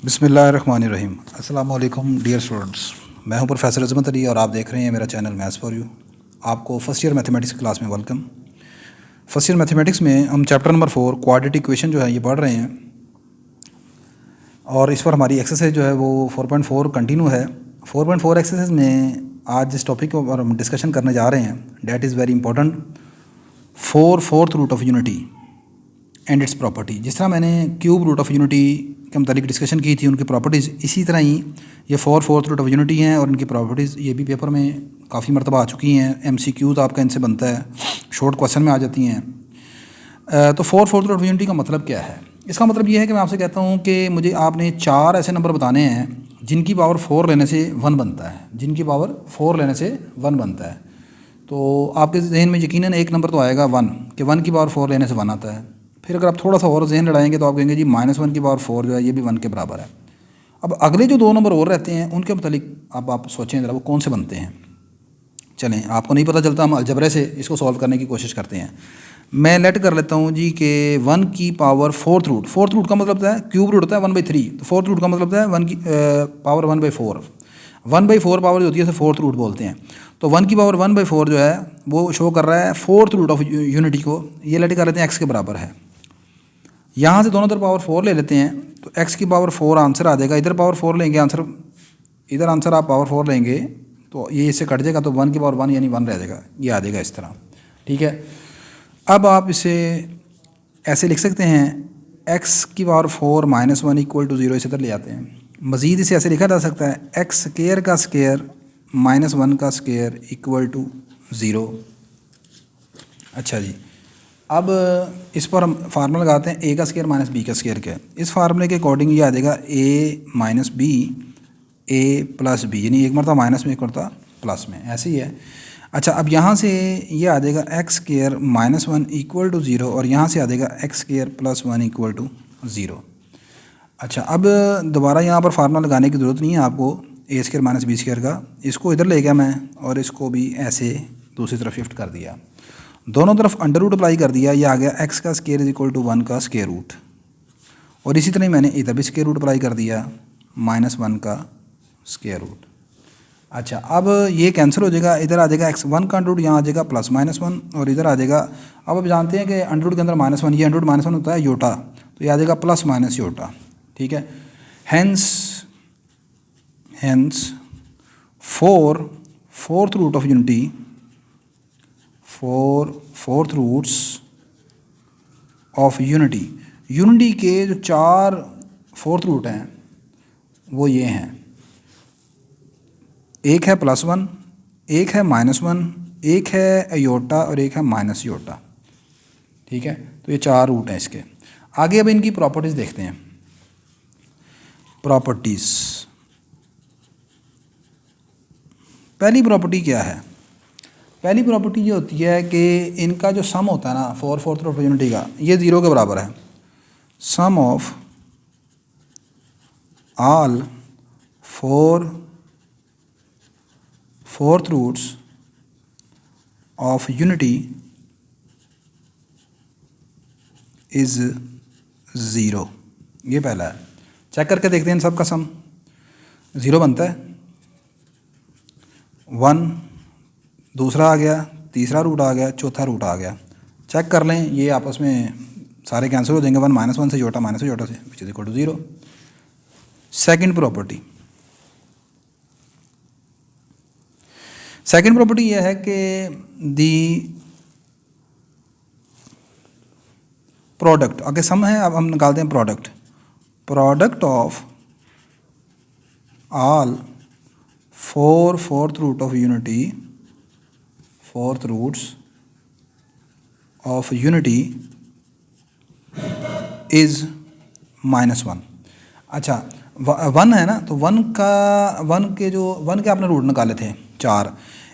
बिस्मिल्लाहिर्रहमानिर्रहीम। अस्सलाम वालेकुम डियर स्टूडेंट्स, मैं हूं प्रोफेसर अज़मत अली और आप देख रहे हैं मेरा चैनल मैथ्स फॉर यू। आपको फर्स्ट ईयर मैथमेटिक्स क्लास में वेलकम। फर्स्ट ईयर मैथमेटिक्स में हम चैप्टर नंबर 4 क्वाड्रेटिक इक्वेशन जो है ये पढ़ रहे हैं और इस पर हमारी एक्सरसाइज जो है वो 4.4 कंटिन्यू है। 4.4 एक्सरसाइज में आज जिस टॉपिक पर हम डिस्कशन करने जा रहे हैं that is very important, fourth root of unity and its property. जिस तरह मैंने क्यूब रूट ऑफ यूनिटी के मतलब डिस्कशन की थी उनकी प्रॉपर्टीज़, इसी तरह ही ये फोर्थ रूट ऑफ यूनिटी हैं और इनकी प्रॉपर्टीज़ ये भी पेपर में काफ़ी मरतबा आ चुकी हैं। MCQs आपका इनसे बनता है, शॉर्ट क्वेश्चन में आ जाती हैं। तो फोर्थ रूट ऑफ यूनिटी का मतलब क्या है? इसका मतलब ये है कि मैं आपसे कहता हूँ कि मुझे आपने 4 ऐसे नंबर बताने हैं जिनकी पावर 4 लेने से 1 बनता है, जिनकी पावर 4 लेने से 1 बनता है। तो आपके जहन में यकीनन एक नंबर तो आएगा 1 कि 1 की पावर 4 लेने से 1 आता है। फिर अगर आप थोड़ा सा और जहन लड़ाएंगे तो आप कहेंगे जी -1 की पावर 4 जो है ये भी 1 के बराबर है। अब अगले जो 2 नंबर और रहते हैं उनके मतलब अब आप सोचें ज़रा वो कौन से बनते हैं। चलें, आपको नहीं पता चलता, हम अलजबरे से इसको सॉल्व करने की कोशिश करते हैं। मैं लेट कर लेता हूँ जी कि 1 की पावर फोर्थ रूट का मतलब होता है, क्यूब रूट होता है 1/3, तो फोर्थ रूट का मतलब होता है 1 की पावर 1/4। 1/4 पावर जो होती है उसे फोर्थ रूट बोलते हैं। तो 1 की पावर 1/4 जो है वो शो कर रहा है फोर्थ रूट ऑफ यूनिटी को। ये लेट कर लेते हैं x के बराबर है। यहाँ से दोनों तरफ पावर 4 ले लेते हैं तो x की पावर 4 आंसर आ जाएगा। इधर पावर 4 लेंगे आंसर, इधर आंसर आप पावर 4 लेंगे तो ये इससे कट जाएगा तो 1 की पावर 1 यानी 1 रह जाएगा, ये आ जाएगा इस तरह। ठीक है, अब आप इसे ऐसे लिख सकते हैं x की पावर 4 -1 = 0, इसे इधर ले आते हैं। मज़ीद इसे ऐसे लिखा जा सकता है x स्क्वायर का स्क्वायर -1 का स्क्वायर = 0। अच्छा जी, अब इस पर हम फार्मूला लगाते हैं a का स्क्वायर माइनस b का स्क्वायर क्या है। इस फार्मूले के अकॉर्डिंग ये आ जाएगा a minus b a plus b, यानी एक मरतबा माइनस में एक मरतबा प्लस में, ऐसे ही है। अच्छा, अब यहाँ से ये आ जाएगा x स्क्वायर -1 = 0 और यहाँ से आ जाएगा x स्क्वायर + 1 = 0। अच्छा, अब दोबारा यहाँ पर फार्मूला लगाने की ज़रूरत नहीं है आपको a square minus b square का। इसको इधर ले गया मैं और इसको भी ऐसे दूसरी तरफ शिफ्ट कर दिया, दोनों तरफ अंडर रूट अप्लाई कर दिया। ये आ गया x का स्क्वायर = 1 का स्क्वायर रूट, और इसी तरह मैंने इधर भी स्क्वायर रूट अप्लाई कर दिया -1 का स्क्वायर रूट। अच्छा, अब ये कैंसिल हो जाएगा, इधर आ जाएगा x1 का अंडर रूट, यहाँ आ जाएगा +-1 और इधर आ जाएगा। अब आप जानते हैं कि अंडर रूट के अंदर -1, ये अंडर रूट -1 होता है योटा, तो ये आ जाएगा +- योटा। ठीक है, hence fourth root of unity, fourth roots of unity के जो 4 फोर्थ रूट हैं वो ये हैं, एक है +1, एक है -1, एक है अयोटा और एक है माइनस योटा। ठीक है, तो ये 4 रूट हैं इसके। आगे अब इनकी प्रॉपर्टीज़ देखते हैं। प्रॉपर्टीज़, पहली प्रॉपर्टी क्या है? पहली प्रॉपर्टी ये होती है कि इनका जो सम होता है ना फोर्थ रूट ऑफ यूनिटी का, ये 0 के बराबर है। Sum of all fourth roots of unity is 0। ये पहला है। चेक करके देखते हैं इन सब का सम 0 बनता है। 1 दूसरा आ गया, तीसरा रूट आ गया, चौथा रूट आ गया। चेक कर लें, ये आपस में सारे कैंसिल हो जाएंगे। 1 -1 से योटा माइनस योटा से which is equal to 0। Second property यह है कि दी प्रोडक्ट, आगे सम है, अब हम निकालते हैं product of all fourth root of unity, fourth roots of unity is -1। अच्छा, 1 है ना, तो 1 के आपने रूट निकाले थे 4,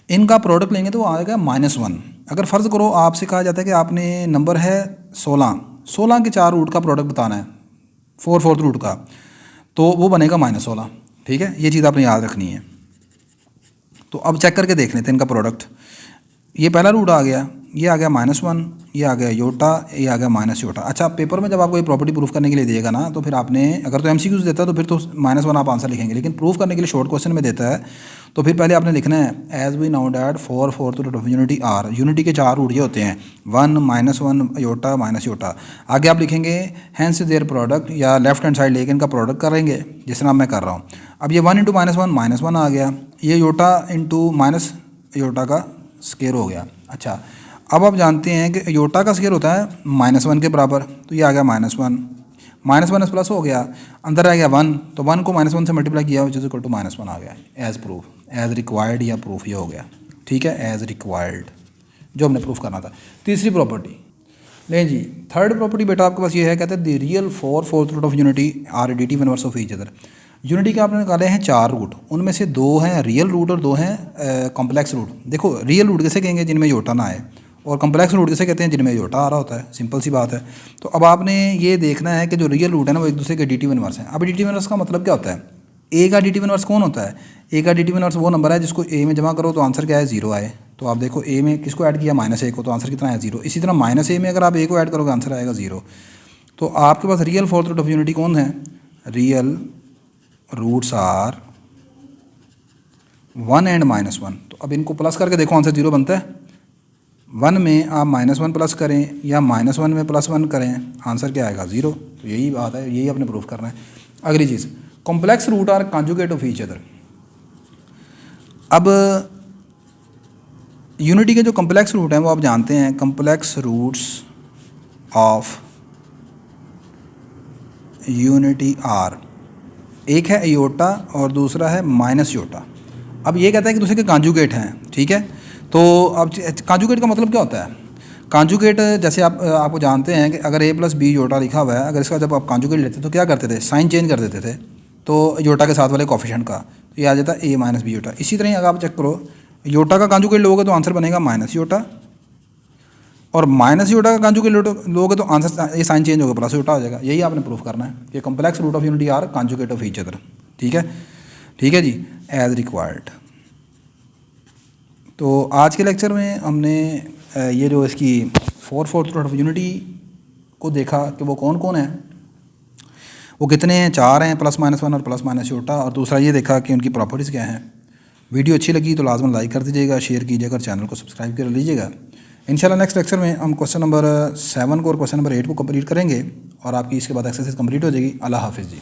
इनका प्रोडक्ट लेंगे तो वो आएगा -1। अगर फ़र्ज़ करो आपसे कहा जाता है कि आपने नंबर है 16 के 4 रूट का प्रोडक्ट बताना है फोर्थ रूट का, तो वो बनेगा -16। ठीक है, ये चीज़ आपने याद रखनी है। तो अब चेक करके देख लेते हैं इनका प्रोडक्ट। ये पहला रूट आ गया, ये आ गया -1, ये आ गया योटा, ये आ गया माइनस योटा। अच्छा, पेपर में जब आपको ये प्रॉपर्टी प्रूफ करने के लिए देगा ना, तो फिर आपने अगर तो एमसीक्यूज देता है तो फिर तो -1 आप आंसर लिखेंगे, लेकिन प्रूफ करने के लिए शॉर्ट क्वेश्चन में देता है तो फिर पहले आपने लिखना है as we know that 4 4th root of unity are. Unity के 4 रूट ये होते हैं 1 -1 योटा माइनस योटा। आगे आप लिखेंगे हैंस देयर प्रोडक्ट, या लेफ्ट हैंड साइड लेके इनका प्रोडक्ट करेंगे जिस तरह मैं कर रहा हूँ। अब ये 1 × -1 आ गया, ये योटा इंटू माइनस योटा का स्केयर हो गया। अच्छा, अब आप जानते हैं कि योटा का स्केयर होता है -1 के बराबर, तो ये आ गया -1 -1 प्लस हो गया, अंदर आ गया 1, तो 1 को -1 से मल्टीप्लाई किया विच इज इक्वल टू -1 आ गया एज प्रूफ, एज रिक्वायर्ड या प्रूफ ये हो गया। ठीक है, एज रिक्वायर्ड जो हमने प्रूफ करना था। तीसरी प्रॉपर्टी लें जी। थर्ड प्रॉपर्टी बेटा आपके पास ये है, कहते हैं the real 4 4th root of unity are additive inverse of each other. Unity के आपने निकाले हैं 4 रूट, उनमें से 2 हैं रियल रूट और 2 हैं कॉम्प्लेक्स रूट। देखो, रियल रूट किसे कहेंगे जिनमें योटा ना आए, और कॉम्प्लेक्स रूट किसे कहते हैं जिनमें योटा आ रहा होता है। सिंपल सी बात है। तो अब आपने ये देखना है कि जो रियल रूट है ना वो एक दूसरे के एडिटिव इनवर्स हैं। अब एडिटिव इनवर्स का मतलब क्या होता है? ए का एडिटिव इनवर्स कौन होता है? ए का एडिटिव इनवर्स वो नंबर है जिसको ए में जमा करो तो आंसर क्या है 0 आए। तो आप देखो ए में किसको ऐड किया -1 को, तो आंसर कितना है 0। इसी तरह -a में अगर आप ए को ऐड करोगे आंसर आएगा 0। तो आपके पास real 4th root of unity कौन है? Real roots are 1 and -1। तो अब इनको प्लस करके देखो आंसर 0 बनता है। 1 में आप -1 प्लस करें या -1 में +1 करें, आंसर क्या आएगा 0। तो यही बात है, यही आपने प्रूफ करना है। अगली चीज़, complex root are conjugate of each other. अब यूनिटी के जो कॉम्प्लेक्स रूट हैं वो आप जानते हैं, complex roots of unity are, एक है योटा और दूसरा है माइनस योटा। अब ये कहता है कि दूसरे के कॉन्जुगेट हैं। ठीक है, तो अब कॉन्जुगेट का मतलब क्या होता है? कॉन्जुगेट जैसे आपको जानते हैं कि अगर a + b योटा लिखा हुआ है, अगर इसका जब आप कॉन्जुगेट लेते तो क्या करते थे? साइन चेंज कर देते थे, तो योटा के साथ वाले कोफिशिएंट का, तो ये आ जाता है a - b योटा। इसी तरह अगर आप चेक करो, योटा का कॉन्जुगेट लोगे तो आंसर बनेगा माइनस योटा, और माइनस योटा का कॉन्जुगेट लोगे तो आंसर ये साइन चेंज होगा प्लस योटा हो जाएगा। यही आपने प्रूफ करना है कि complex root of unity are conjugate of each other. ठीक है जी, एज रिक्वायर्ड। तो आज के लेक्चर में हमने ये जो इसकी 4 4th रूट ऑफ यूनिटी को देखा कि वो कौन कौन है, वो कितने हैं, 4 हैं, +-1 और +- योटा, और दूसरा ये देखा कि उनकी प्रॉपर्टीज़ क्या हैं। वीडियो अच्छी लगी तो लाजमन लाइक कर दीजिएगा, शेयर कीजिएगा, चैनल को सब्सक्राइब कर लीजिएगा। इंशाल्लाह नेक्स्ट लेक्चर में हम क्वेश्चन नंबर 7 को और क्वेश्चन नंबर 8 को कंप्लीट करेंगे और आपकी इसके बाद एक्सरसाइज कंप्लीट हो जाएगी। अल्लाह हाफिज़ जी।